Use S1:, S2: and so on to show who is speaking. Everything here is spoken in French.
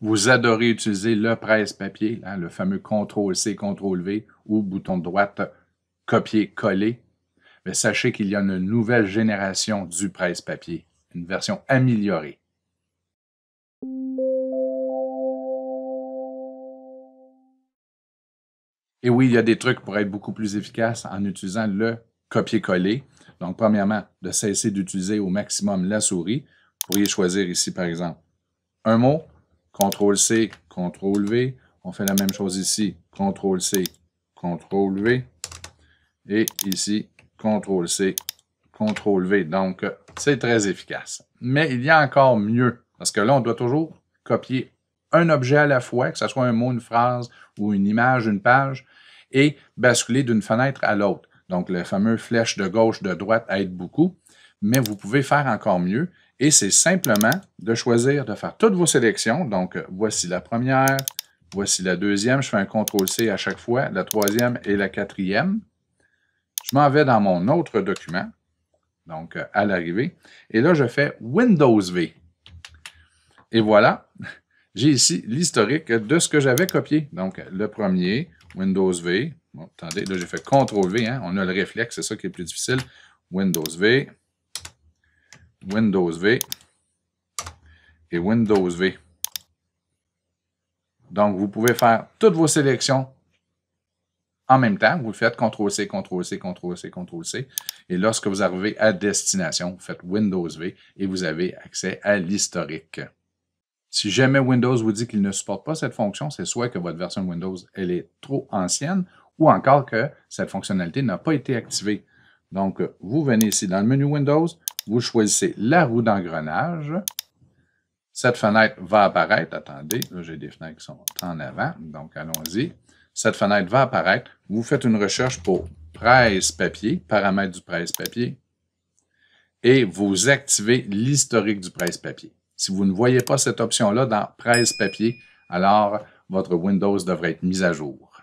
S1: Vous adorez utiliser le presse-papier, hein, le fameux CTRL-C, CTRL-V ou bouton de droite copier-coller. Mais sachez qu'il y a une nouvelle génération du presse-papier, une version améliorée. Et oui, il y a des trucs pour être beaucoup plus efficace en utilisant le copier-coller. Donc, premièrement, de cesser d'utiliser au maximum la souris. Vous pourriez choisir ici, par exemple, un mot, CTRL-C, CTRL-V. On fait la même chose ici, CTRL-C, CTRL-V. Et ici, CTRL-C, CTRL-V. Donc, c'est très efficace. Mais il y a encore mieux, parce que là, on doit toujours copier un objet à la fois, que ce soit un mot, une phrase ou une image, une page, et basculer d'une fenêtre à l'autre. Donc, le fameux flèche de gauche, de droite aide beaucoup, mais vous pouvez faire encore mieux, et c'est simplement de choisir de faire toutes vos sélections. Donc, voici la première, voici la deuxième, je fais un CTRL-C à chaque fois, la troisième et la quatrième. Je m'en vais dans mon autre document, donc à l'arrivée, et là, je fais Windows-V. Et voilà, j'ai ici l'historique de ce que j'avais copié. Donc, le premier, Windows-V. Bon, attendez, là, j'ai fait CTRL-V, hein, on a le réflexe, c'est ça qui est le plus difficile. Windows-V, Windows-V et Windows-V. Donc, vous pouvez faire toutes vos sélections en même temps. Vous faites CTRL-C, CTRL-C, CTRL-C, CTRL-C. Et lorsque vous arrivez à destination, vous faites Windows-V et vous avez accès à l'historique. Si jamais Windows vous dit qu'il ne supporte pas cette fonction, c'est soit que votre version Windows elle est trop ancienne ou encore que cette fonctionnalité n'a pas été activée. Donc, vous venez ici dans le menu Windows, vous choisissez la roue d'engrenage. Cette fenêtre va apparaître. Attendez, là j'ai des fenêtres qui sont en avant, donc allons-y. Cette fenêtre va apparaître. Vous faites une recherche pour presse-papier, paramètres du presse-papier, et vous activez l'historique du presse-papier. Si vous ne voyez pas cette option-là dans presse-papier, alors votre Windows devrait être mis à jour.